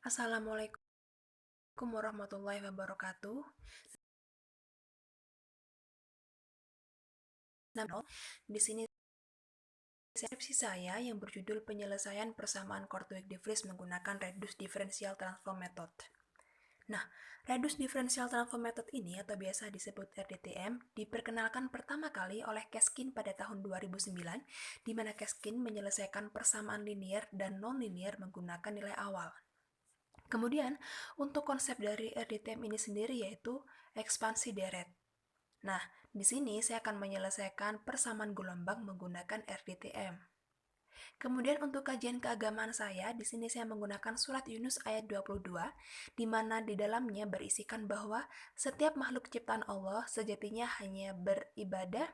Assalamualaikum warahmatullahi wabarakatuh. Di sini skripsi saya yang berjudul penyelesaian persamaan Korteweg de Vries menggunakan Reduced Differential Transform Method. Nah, Reduced Differential Transform Method ini atau biasa disebut RDTM diperkenalkan pertama kali oleh Keskin pada tahun 2009, di mana Keskin menyelesaikan persamaan linier dan non-linier menggunakan nilai awal. Kemudian, untuk konsep dari RDTM ini sendiri yaitu ekspansi deret. Nah, di sini saya akan menyelesaikan persamaan gelombang menggunakan RDTM. Kemudian untuk kajian keagamaan saya, di sini saya menggunakan surat Yunus ayat 22, di mana di dalamnya berisikan bahwa setiap makhluk ciptaan Allah sejatinya hanya beribadah,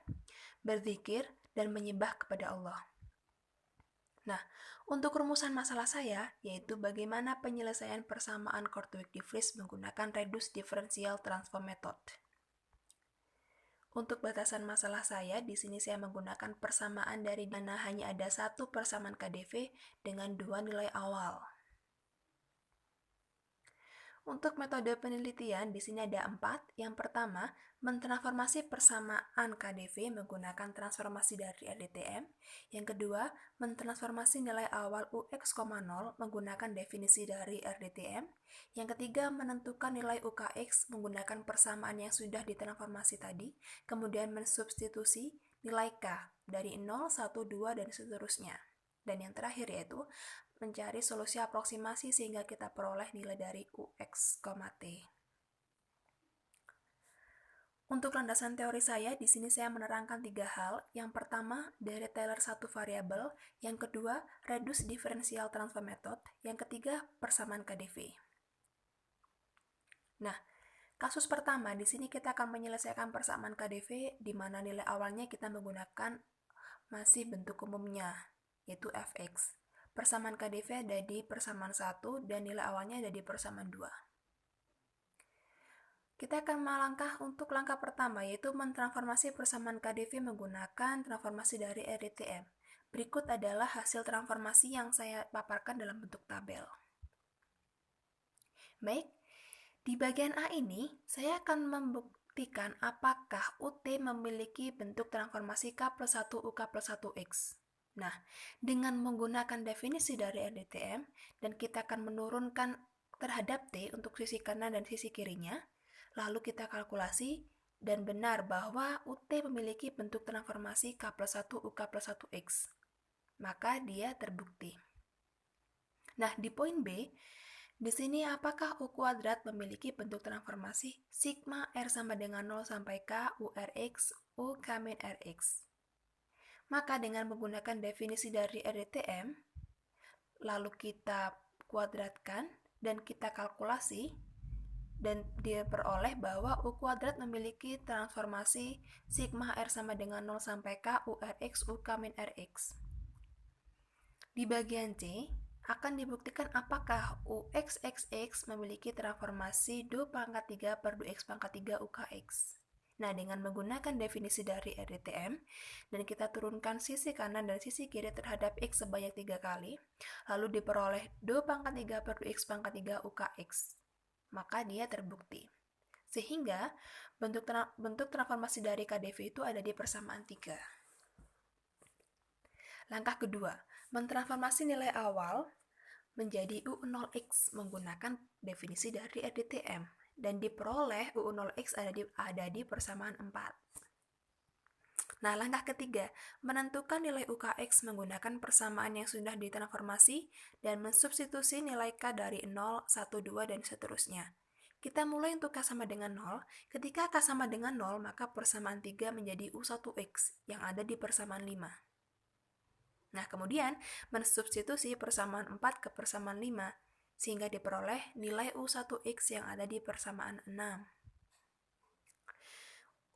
berzikir, dan menyembah kepada Allah. Nah, untuk rumusan masalah saya, yaitu bagaimana penyelesaian persamaan Korteweg de Vries menggunakan Reduced Differential Transform Method. Untuk batasan masalah saya, di sini saya menggunakan persamaan dari mana hanya ada satu persamaan KdV dengan dua nilai awal. Untuk metode penelitian, di sini ada 4. Yang pertama, mentransformasi persamaan KdV menggunakan transformasi dari RDTM. Yang kedua, mentransformasi nilai awal UX, 0 menggunakan definisi dari RDTM. Yang ketiga, menentukan nilai UKX menggunakan persamaan yang sudah ditransformasi tadi, kemudian mensubstitusi nilai K dari 0, 1, 2, dan seterusnya. Dan yang terakhir yaitu mencari solusi aproksimasi sehingga kita peroleh nilai dari UX, T. Untuk landasan teori saya, di sini saya menerangkan 3 hal. Yang pertama, deret Taylor satu variabel. Yang kedua, Reduced Differential Transform Method. Yang ketiga, persamaan KdV. Nah, kasus pertama, di sini kita akan menyelesaikan persamaan KdV, di mana nilai awalnya kita menggunakan masih bentuk umumnya, yaitu fx. Persamaan KdV ada di persamaan 1 dan nilai awalnya ada di persamaan 2. Kita akan melangkah untuk langkah pertama, yaitu mentransformasi persamaan KdV menggunakan transformasi dari RDTM. Berikut adalah hasil transformasi yang saya paparkan dalam bentuk tabel. Baik, di bagian A ini, saya akan membuktikan apakah UT memiliki bentuk transformasi K plus 1 UK plus 1X. Nah, dengan menggunakan definisi dari RDTM, dan kita akan menurunkan terhadap T untuk sisi kanan dan sisi kirinya, lalu kita kalkulasi, dan benar bahwa UT memiliki bentuk transformasi K plus 1 UK plus 1X. Maka dia terbukti. Nah, di poin B, di sini apakah U kuadrat memiliki bentuk transformasi sigma R sama dengan 0 sampai K URX U K min RX. Maka dengan menggunakan definisi dari RDTM, lalu kita kuadratkan dan kita kalkulasi, dan diperoleh bahwa U kuadrat memiliki transformasi sigma R sama dengan 0 sampai K URX U K min RX. Di bagian C, akan dibuktikan apakah UXXX memiliki transformasi 2 pangkat 3 per 2X pangkat 3 UKX. Nah, dengan menggunakan definisi dari RDTM, dan kita turunkan sisi kanan dan sisi kiri terhadap X sebanyak 3 kali, lalu diperoleh 2 pangkat 3 per 2X pangkat 3 UKX. Maka dia terbukti. Sehingga bentuk transformasi dari KdV itu ada di persamaan 3. Langkah kedua, mentransformasi nilai awal menjadi U0X menggunakan definisi dari RDTM, dan diperoleh U0X ada di persamaan 4. Nah, langkah ketiga, menentukan nilai UKX menggunakan persamaan yang sudah ditransformasi dan mensubstitusi nilai K dari 0, 1, 2, dan seterusnya. Kita mulai untuk K sama dengan 0. Ketika K sama dengan 0, maka persamaan 3 menjadi U1X yang ada di persamaan 5. Nah, kemudian mensubstitusi persamaan 4 ke persamaan 5, sehingga diperoleh nilai U1X yang ada di persamaan 6.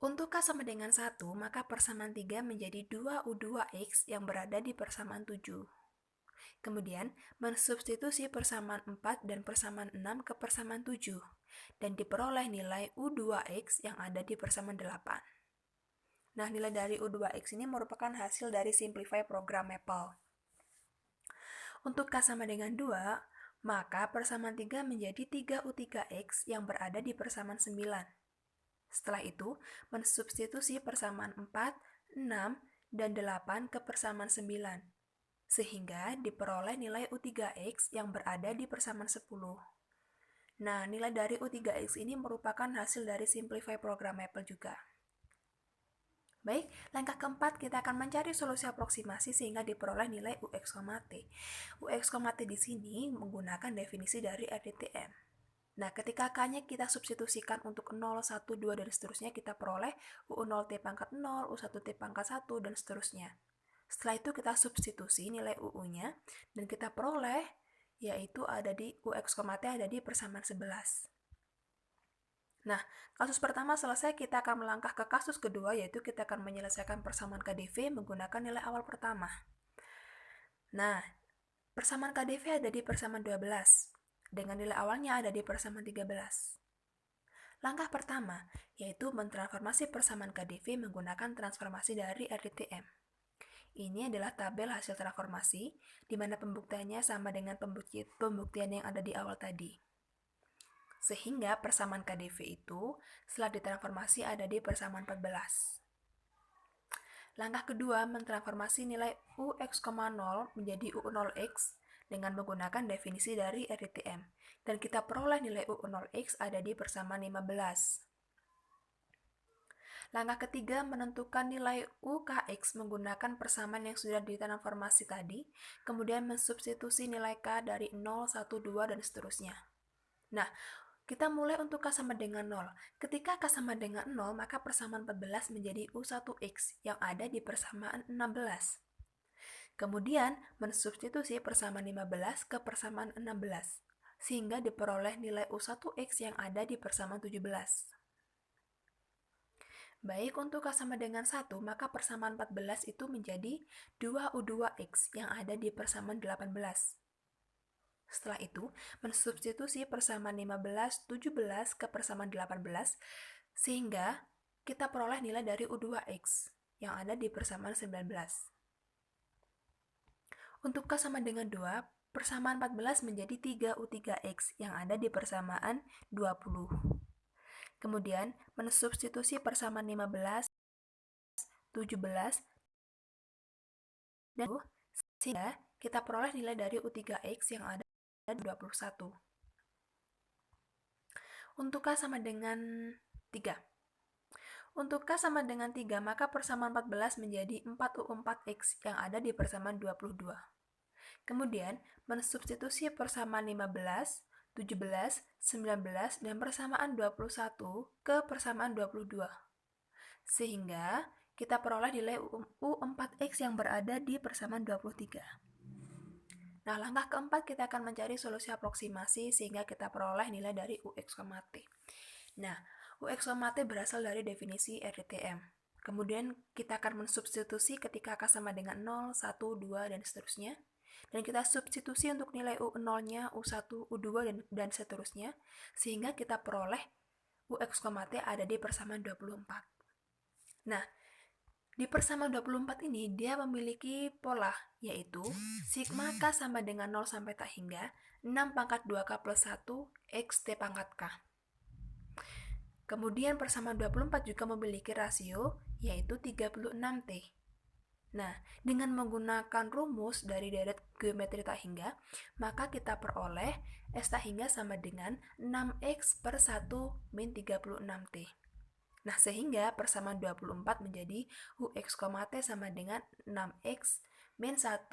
Untuk K sama dengan 1, maka persamaan 3 menjadi 2U2X yang berada di persamaan 7. Kemudian, mensubstitusi persamaan 4 dan persamaan 6 ke persamaan 7, dan diperoleh nilai U2X yang ada di persamaan 8. Nah, nilai dari U2X ini merupakan hasil dari simplify program Maple. Untuk K sama dengan 2, Maka persamaan 3 menjadi 3U3X yang berada di persamaan 9. Setelah itu, mensubstitusi persamaan 4, 6, dan 8 ke persamaan 9, sehingga diperoleh nilai U3X yang berada di persamaan 10. Nah, nilai dari U3X ini merupakan hasil dari simplify programmable juga. Baik, langkah keempat kita akan mencari solusi aproksimasi sehingga diperoleh nilai UX, T. UX, T di sini menggunakan definisi dari RDTM. Nah, ketika K-nya kita substitusikan untuk 0, 1, 2, dan seterusnya, kita peroleh U0T pangkat 0, U1T pangkat 1, dan seterusnya. Setelah itu kita substitusi nilai UU-nya, dan kita peroleh, yaitu ada di UX, T ada di persamaan 11. Nah, kasus pertama selesai, kita akan melangkah ke kasus kedua, yaitu kita akan menyelesaikan persamaan KdV menggunakan nilai awal pertama. Nah, persamaan KdV ada di persamaan 12, dengan nilai awalnya ada di persamaan 13. Langkah pertama, yaitu mentransformasi persamaan KdV menggunakan transformasi dari RDTM. Ini adalah tabel hasil transformasi, di mana pembuktiannya sama dengan pembuktian yang ada di awal tadi. Sehingga persamaan KdV itu setelah ditransformasi ada di persamaan 14. Langkah kedua, mentransformasi nilai UX,0 menjadi U0X dengan menggunakan definisi dari RDTM. Dan kita peroleh nilai U0X ada di persamaan 15. Langkah ketiga, menentukan nilai UKX menggunakan persamaan yang sudah ditransformasi tadi, kemudian mensubstitusi nilai K dari 0, 1, 2, dan seterusnya. Nah, kita mulai untuk K sama dengan 0. Ketika K sama dengan 0, maka persamaan 14 menjadi U1X yang ada di persamaan 16. Kemudian, mensubstitusi persamaan 15 ke persamaan 16, sehingga diperoleh nilai U1X yang ada di persamaan 17. Baik, untuk K sama dengan 1, maka persamaan 14 itu menjadi 2U2X yang ada di persamaan 18. Setelah itu, mensubstitusi persamaan 15, 17 ke persamaan 18, sehingga kita peroleh nilai dari U2X yang ada di persamaan 19. Untuk K sama dengan 2, persamaan 14 menjadi 3U3X yang ada di persamaan 20. Kemudian, mensubstitusi persamaan 15, 17, dan 20, sehingga kita peroleh nilai dari U3X yang ada di 21. Untuk K sama dengan 3. Untuk K sama dengan 3, maka persamaan 14 menjadi 4U4X yang ada di persamaan 22. Kemudian, mensubstitusi persamaan 15, 17, 19, dan persamaan 21 ke persamaan 22. Sehingga kita peroleh nilai U4X yang berada di persamaan 23. Nah, langkah keempat kita akan mencari solusi aproksimasi sehingga kita peroleh nilai dari UX, T. Nah, UX, T berasal dari definisi RDTM. Kemudian kita akan mensubstitusi ketika K sama dengan 0, 1, 2, dan seterusnya. Dan kita substitusi untuk nilai U0-nya, U1, U2, dan seterusnya. Sehingga kita peroleh UX, T ada di persamaan 24. Nah, di persamaan 24 ini dia memiliki pola, yaitu sigma K sama dengan 0 sampai tak hingga 6 pangkat 2K plus 1 X T pangkat K. Kemudian persamaan 24 juga memiliki rasio, yaitu 36T. Nah, dengan menggunakan rumus dari deret geometri tak hingga, maka kita peroleh S tak hingga sama dengan 6X per 1 min 36T. Nah, sehingga persamaan 24 menjadi UX, T sama dengan 6X min 1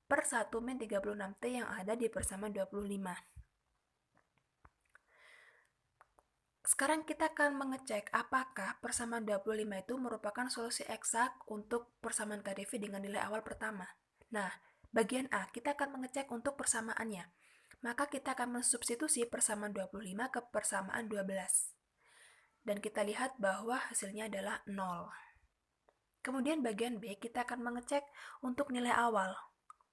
per 1 min 36T yang ada di persamaan 25. Sekarang kita akan mengecek apakah persamaan 25 itu merupakan solusi eksak untuk persamaan KdV dengan nilai awal pertama. Nah, bagian A, kita akan mengecek untuk persamaannya. Maka kita akan mensubstitusi persamaan 25 ke persamaan 12. Dan kita lihat bahwa hasilnya adalah 0. Kemudian bagian B, kita akan mengecek untuk nilai awal.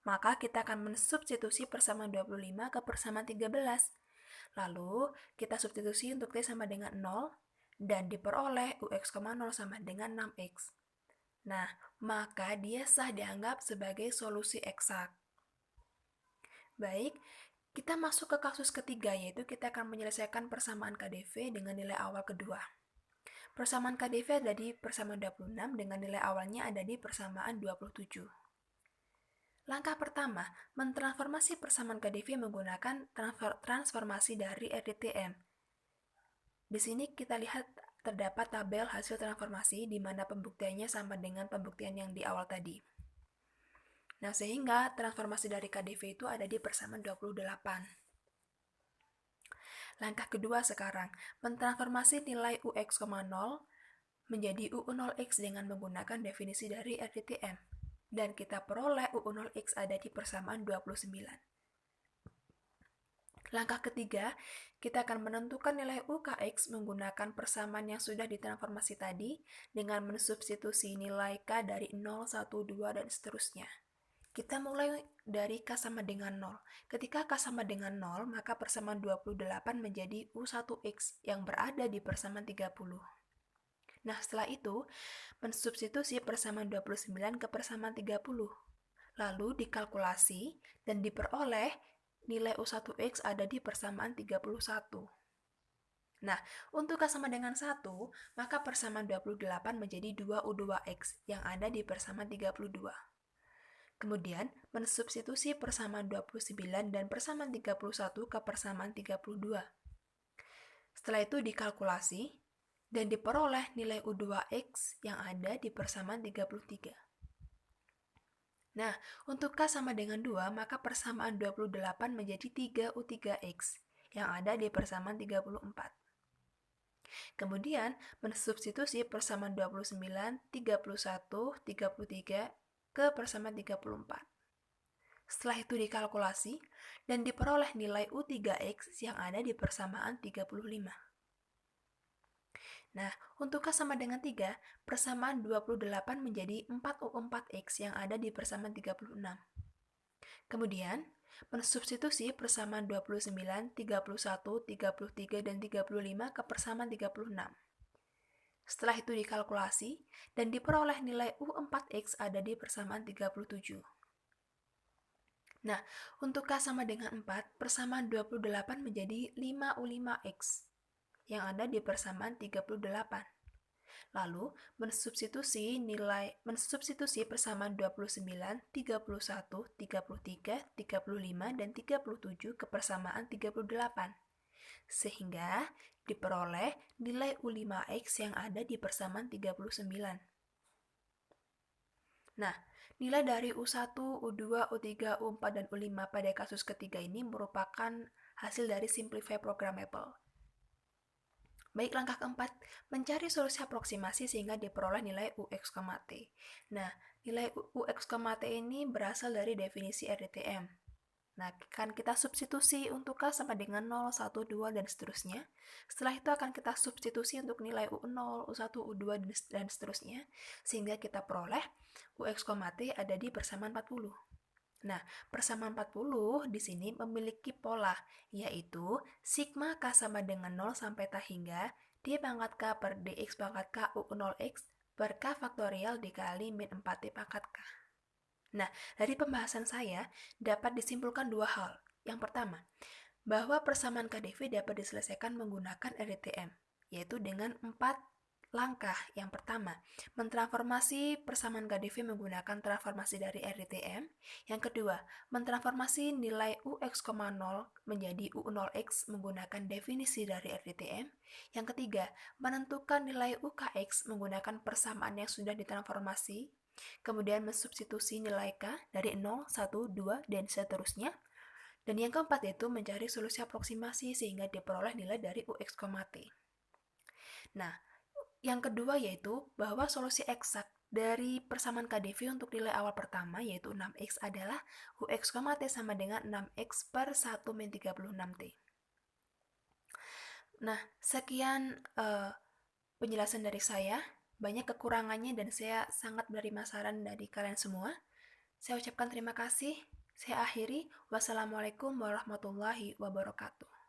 Maka kita akan mensubstitusi persamaan 25 ke persamaan 13. Lalu, kita substitusi untuk T sama dengan 0, dan diperoleh UX, 0 sama dengan 6X. Nah, maka dia sah dianggap sebagai solusi eksak. Baik, Kita masuk ke kasus ketiga, yaitu kita akan menyelesaikan persamaan KdV dengan nilai awal kedua. Persamaan KdV ada di persamaan 26 dengan nilai awalnya ada di persamaan 27. Langkah pertama, mentransformasi persamaan KdV menggunakan transformasi dari RDTM. Di sini kita lihat terdapat tabel hasil transformasi di mana pembuktiannya sama dengan pembuktian yang di awal tadi. Nah, sehingga transformasi dari KdV itu ada di persamaan 28. Langkah kedua sekarang, mentransformasi nilai UX, 0 menjadi UU0X dengan menggunakan definisi dari RDTM. Dan kita peroleh UU0X ada di persamaan 29. Langkah ketiga, kita akan menentukan nilai UKX menggunakan persamaan yang sudah ditransformasi tadi dengan mensubstitusi nilai K dari 0, 1, 2, dan seterusnya. Kita mulai dari K sama dengan 0. Ketika K sama dengan 0, maka persamaan 28 menjadi U1X yang berada di persamaan 30. Nah, setelah itu, mensubstitusi persamaan 29 ke persamaan 30. Lalu dikalkulasi dan diperoleh nilai U1X ada di persamaan 31. Nah, untuk K sama dengan 1, maka persamaan 28 menjadi 2U2X yang ada di persamaan 32. Kemudian, mensubstitusi persamaan 29 dan persamaan 31 ke persamaan 32. Setelah itu dikalkulasi dan diperoleh nilai U2X yang ada di persamaan 33. Nah, untuk K sama dengan 2, maka persamaan 28 menjadi 3U3X yang ada di persamaan 34. Kemudian, mensubstitusi persamaan 29, 31, 33 ke persamaan 34. Setelah itu dikalkulasi dan diperoleh nilai U3X yang ada di persamaan 35. Nah, untuk K sama dengan 3, persamaan 28 menjadi 4U4X yang ada di persamaan 36. Kemudian, mensubstitusi persamaan 29, 31, 33, dan 35 ke persamaan 36. Setelah itu dikalkulasi dan diperoleh nilai U4X ada di persamaan 37. Nah, untuk K sama dengan 4, persamaan 28 menjadi 5U5X yang ada di persamaan 38. Lalu, mensubstitusi persamaan 29, 31, 33, 35, dan 37 ke persamaan 38. Sehingga diperoleh nilai U5X yang ada di persamaan 39. Nah, nilai dari U1, U2, U3, U4, dan U5 pada kasus ketiga ini merupakan hasil dari simplify programmable. Baik, langkah keempat, mencari solusi aproksimasi sehingga diperoleh nilai UX, T. Nah, nilai UX, T ini berasal dari definisi RDTM. Nah, kan kita substitusi untuk K sama dengan 0, 1, 2, dan seterusnya. Setelah itu akan kita substitusi untuk nilai U0, U1, U2, dan seterusnya. Sehingga kita peroleh UX, T ada di persamaan 40. Nah, persamaan 40 di sini memiliki pola, yaitu sigma K sama dengan 0 sampai T hingga D pangkat K per DX pangkat K U0X per K faktorial dikali min 4D pangkat K. Nah, dari pembahasan saya dapat disimpulkan dua hal. Yang pertama, bahwa persamaan KdV dapat diselesaikan menggunakan RDTM, yaitu dengan 4 langkah. Yang pertama, mentransformasi persamaan KdV menggunakan transformasi dari RDTM. Yang kedua, mentransformasi nilai UX, 0 menjadi U0X menggunakan definisi dari RDTM. Yang ketiga, menentukan nilai UKX menggunakan persamaan yang sudah ditransformasi. Kemudian mensubstitusi nilai K dari 0, 1, 2, dan seterusnya. Dan yang keempat yaitu mencari solusi aproksimasi sehingga diperoleh nilai dari UX, T. Nah, yang kedua yaitu bahwa solusi eksak dari persamaan KdV untuk nilai awal pertama yaitu 6X adalah UX, T sama dengan 6X per 1 min 36T. Nah, sekian penjelasan dari saya. Banyak kekurangannya dan saya sangat menerima saran dari kalian semua. Saya ucapkan terima kasih. Saya akhiri. Wassalamualaikum warahmatullahi wabarakatuh.